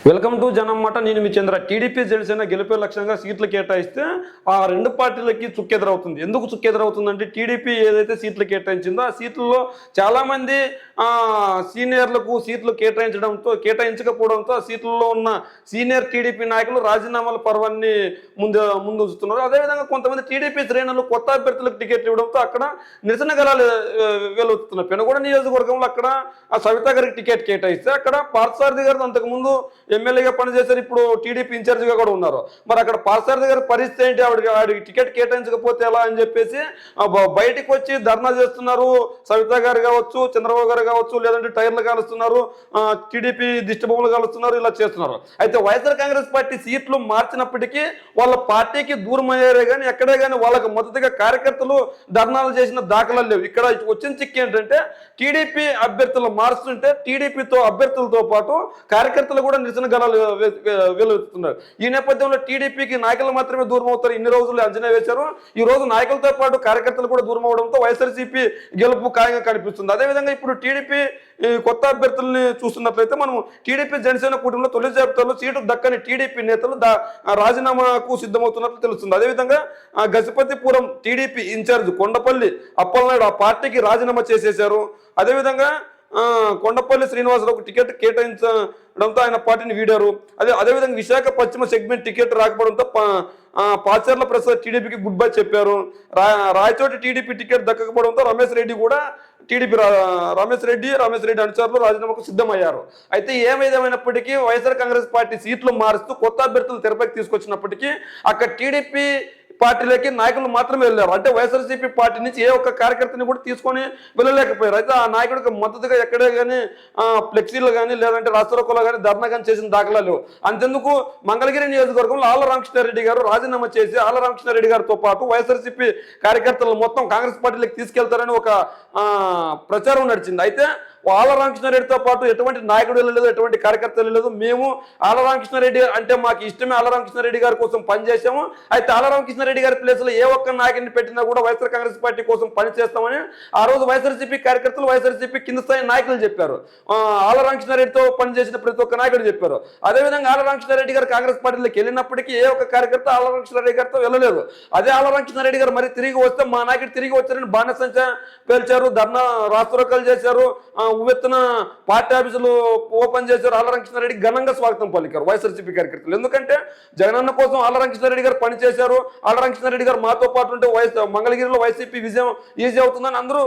Welcome to జనం మాట. నేను మీ చంద్ర. టీడీపీ జనసేన గెలిపే లక్ష్యంగా సీట్లు కేటాయిస్తే ఆ రెండు పార్టీలకి చుక్కెదురవుతుంది. ఎందుకు చుక్కెదురవుతుందంటే టీడీపీ ఏదైతే సీట్లు కేటాయించిందో ఆ సీట్లలో చాలామంది సీనియర్లకు సీట్లు కేటాయించకపోవడంతో ఆ సీట్లలో ఉన్న సీనియర్ టీడీపీ నాయకులు రాజీనామాల పర్వాన్ని ముందుస్తున్నారు. అదేవిధంగా కొంతమంది టీడీపీ శ్రేణులు కొత్త అభ్యర్థులకు టికెట్లు ఇవ్వడంతో అక్కడ నిరసన గలాలు వెలువెత్తుతున్నారు. పెనుగొండ నియోజకవర్గంలో అక్కడ ఆ సవితా గారికి టికెట్ కేటాయిస్తే అక్కడ పార్థసారథి గారు అంతకుముందు ఎమ్మెల్యేగా పనిచేశారు, ఇప్పుడు టీడీపీ ఇన్ఛార్జిగా కూడా ఉన్నారు. మరి అక్కడ పార్థసారథి గారి పరిస్థితి ఏంటి? ఆవిడకి టికెట్ కేటాయించకపోతే ఎలా అని చెప్పేసి బయటికి వచ్చి ధర్నా చేస్తున్నారు. సవితా గారు కావచ్చు, చంద్రబాబు గారు కావచ్చు, లేదంటే టైర్లు కాలుస్తున్నారు, టీడీపీ దిష్టిబొమ్మలు కాలుస్తున్నారు, ఇలా చేస్తున్నారు. అయితే వైఎస్ఆర్ కాంగ్రెస్ పార్టీ సీట్లు మార్చినప్పటికీ వాళ్ళ పార్టీకి దూరం అయ్యారే కానీ ఎక్కడే కానీ వాళ్ళకు మొదటిగా కార్యకర్తలు ధర్నాలు చేసిన దాఖలాలు లేవు. ఇక్కడ వచ్చిన చిక్కు ఏంటంటే టీడీపీ అభ్యర్థులు మారుస్తుంటే టీడీపీతో అభ్యర్థులతో పాటు కార్యకర్తలు కూడా నిరసన గలాలు వెలువెత్తుతున్నారు. ఈ నేపథ్యంలో టీడీపీకి నాయకులు మాత్రమే దూరం అవుతారు. ఇన్ని రోజులు అంచనా వేశారు. ఈ రోజు నాయకులతో పాటు కార్యకర్తలు కూడా దూరం అవడంతో వైఎస్ఆర్సీపీ గెలుపు ఖాయంగా కనిపిస్తుంది. అదేవిధంగా ఇప్పుడు టీడీపీ కొత్త అభ్యర్థుల్ని చూస్తున్నట్లయితే మనం టీడీపీ జనసేన కూటమిలో తొలి జాబితాలో సీటు దక్కని టీడీపీ నేతలు రాజీనామాకు సిద్ధమవుతున్నట్లు తెలుస్తుంది. అదేవిధంగా గజపతిపురం టీడీపీ ఇన్ఛార్జ్ కొండపల్లి అప్పలనాయుడు ఆ పార్టీకి రాజీనామా చేసేశారు. అదేవిధంగా కొండపల్లి శ్రీనివాసరావుకు టికెట్ కేటాయించడంతో ఆయన పార్టీని వీడారు. అదేవిధంగా విశాఖ పశ్చిమ సెగ్మెంట్ టికెట్ రాకపోవడంతో పాచర్ల ప్రసాద్ టీడీపీకి గుడ్ బై చెప్పారు. రాయచోటి టీడీపీ టికెట్ దక్కకపోవడంతో రమేష్ రెడ్డి అనుచరులు రాజీనామాకు సిద్ధమయ్యారు. అయితే ఏమైనప్పటికీ వైఎస్ఆర్ కాంగ్రెస్ పార్టీ సీట్లు మారుస్తూ కొత్త అభ్యర్థులు తెరపైకి తీసుకొచ్చినప్పటికీ అక్కడ టీడీపీ పార్టీలకి నాయకులు మాత్రమే వెళ్ళారు. అంటే వైఎస్ఆర్సీపీ పార్టీ నుంచి ఏ ఒక్క కార్యకర్తని కూడా తీసుకొని వెళ్ళలేకపోయారు. అయితే ఆ నాయకుడికి మద్దతుగా ఎక్కడే కానీ ఫ్లెక్సీలు కానీ లేదంటే రాష్ట్రకోలో కానీ ధర్నా కానీ చేసిన దాఖలాలు. అంతెందుకు మంగళగిరి నియోజకవర్గంలో ఆళ్ల రామకృష్ణారెడ్డి గారు రాజీనామా చేసి ఆళ్ల రామకృష్ణారెడ్డి గారితో పాటు వైఎస్ఆర్సీపీ కార్యకర్తలు మొత్తం కాంగ్రెస్ పార్టీలకు తీసుకెళ్తారని ఒక ప్రచారం నడిచింది. అయితే ఆళ్ల రామకృష్ణారెడ్డితో పాటు ఎటువంటి నాయకుడు వెళ్ళలేదు, ఎటువంటి కార్యకర్త వెళ్ళలేదు. మేము ఆళ్ల రామకృష్ణారెడ్డి అంటే మాకు ఇష్టమే, ఆళ్ల రామకృష్ణారెడ్డి గారి కోసం పనిచేసాము. అయితే ఆళ్ల రామకృష్ణారెడ్డి గారి ప్లేస్ లో ఏ ఒక్క నాయకుడిని పెట్టినా కూడా వైఎస్ఆర్ కాంగ్రెస్ పార్టీ కోసం పనిచేస్తామని ఆ రోజు వైఎస్ఆర్సీపీ కార్యకర్తలు వైఎస్ఆర్సీపీ కింద స్థాయి నాయకులు చెప్పారు. ఆళ్ల రామకృష్ణారెడ్డితో పనిచేసిన ప్రతి ఒక్క నాయకుడు చెప్పారు. అదేవిధంగా ఆళ్ల రామకృష్ణారెడ్డి గారు కాంగ్రెస్ పార్టీలోకి వెళ్ళినప్పటికీ ఏ ఒక్క కార్యకర్త ఆళ్ల రామకృష్ణారెడ్డి గారితో వెళ్ళలేదు. అదే ఆళ్ల రామకృష్ణారెడ్డి గారు మరి తిరిగి వస్తే మా నాయకుడు తిరిగి వచ్చారని బాణసంచ పేల్చారు, ధర్నా రాస్తారోకలు చేశారు, ఉవ్వెత్తున పార్టీ ఆఫీసులు ఓపెన్ చేశారు. ఆళ్ల రామకృష్ణారెడ్డి ఘనంగా స్వాగతం పలికారు వైఎస్ఆర్సీపీ కార్యకర్తలు. ఎందుకంటే జగనన్న కోసం ఆళ్ల రామకృష్ణారెడ్డి గారు పనిచేశారు. ఆళ్ల రామకృష్ణారెడ్డి గారు మాతో పాటు ఉంటే మంగళగిరిలో వైసీపీ విజయం ఈజీ అవుతుందని అందరూ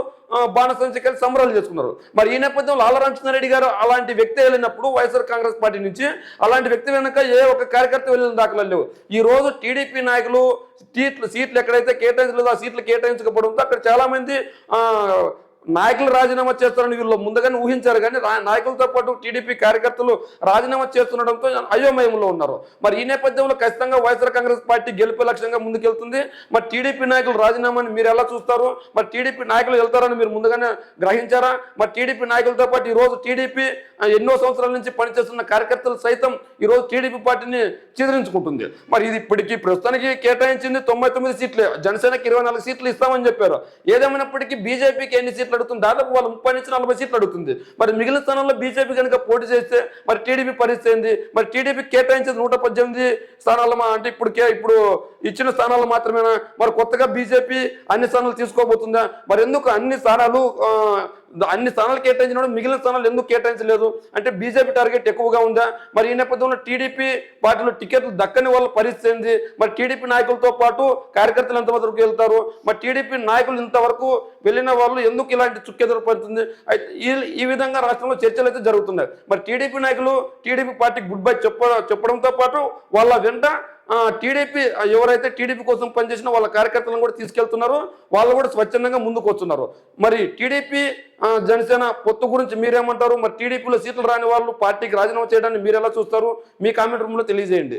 బాణసంచకి సంబరాలు చేసుకున్నారు. మరి ఈ నేపథ్యంలో ఆళ్ల రామకృష్ణారెడ్డి గారు అలాంటి వ్యక్తి వెళ్ళినప్పుడు వైఎస్ఆర్ కాంగ్రెస్ పార్టీ నుంచి అలాంటి వ్యక్తి వెనుక ఏ ఒక్క కార్యకర్త వెళ్ళిన దాఖలాలు లేవు. ఈ రోజు టీడీపీ నాయకులు సీట్లు ఎక్కడైతే కేటాయించలేదో ఆ సీట్లు కేటాయించకపోవడంతో అక్కడ చాలా మంది నాయకులు రాజీనామా చేస్తారని వీళ్ళు ముందుగానే ఊహించారు. కానీ నాయకులతో పాటు టీడీపీ కార్యకర్తలు రాజీనామా చేస్తుండడంతో అయోమయంలో ఉన్నారు. మరి ఈ నేపథ్యంలో ఖచ్చితంగా వైఎస్ఆర్ కాంగ్రెస్ పార్టీ గెలుపు లక్ష్యంగా ముందుకెళ్తుంది. మరి టీడీపీ నాయకులు రాజీనామాని మీరు ఎలా చూస్తారు? మరి టీడీపీ నాయకులు వెళ్తారని మీరు ముందుగానే గ్రహించారా? మరి టీడీపీ నాయకులతో పాటు ఈరోజు టీడీపీ ఎన్నో సంవత్సరాల నుంచి పనిచేస్తున్న కార్యకర్తలు సైతం ఈరోజు టీడీపీ పార్టీని చిదిరించుకుంటుంది. మరి ఇది ఇప్పటికీ ప్రస్తుతానికి కేటాయించింది 99 సీట్లే. జనసేనకి 24 సీట్లు ఇస్తామని చెప్పారు. ఏదేమైనప్పటికీ బీజేపీకి ఎన్ని సీట్లు అడుగుతుంది? దాదాపు వాళ్ళు 30 నుంచి 40 సీట్లు అడుగుతుంది. మరి మిగిలిన స్థానంలో బీజేపీ కనుక పోటీ చేస్తే మరి టీడీపీ పరిస్థితి ఏంది? మరి టీడీపీ కేటాయించేది 118 స్థానాలు అంటే ఇప్పుడు ఇచ్చిన స్థానాలు మాత్రమేనా? మరి కొత్తగా బీజేపీ అన్ని స్థానాలు తీసుకోబోతుందా? మరి ఎందుకు అన్ని స్థానాలు కేటాయించినప్పుడు మిగిలిన స్థానాలు ఎందుకు కేటాయించలేదు? అంటే బీజేపీ టార్గెట్ ఎక్కువగా ఉందా? మరి ఈ నేపథ్యంలో టీడీపీ పార్టీలో టికెట్లు దక్కని వాళ్ళ పరిస్థితి ఏంది? మరి టీడీపీ నాయకులతో పాటు కార్యకర్తలు ఎంతవరకు వెళ్తారు? మరి టీడీపీ నాయకులు ఇంతవరకు వెళ్ళిన వాళ్ళు ఎందుకు ఇలాంటి చుక్కెదురు పడుతుంది? అయితే ఈ విధంగా రాష్ట్రంలో చర్చలు అయితే జరుగుతున్నాయి. మరి టీడీపీ నాయకులు టీడీపీ పార్టీకి గుడ్ బై చెప్పడంతో పాటు వాళ్ళ వెంట టీడీపీ ఎవరైతే టీడీపీ కోసం పనిచేసిన వాళ్ళ కార్యకర్తలను కూడా తీసుకెళ్తున్నారు. వాళ్ళు కూడా స్వచ్ఛందంగా ముందుకు వస్తున్నారు. మరి టీడీపీ జనసేన పొత్తు గురించి మీరేమంటారు? మరి టీడీపీలో సీట్లు రాని వాళ్ళు పార్టీకి రాజీనామా చేయడాన్ని మీరు ఎలా చూస్తారు? మీ కామెంట్ రూమ్లో తెలియజేయండి.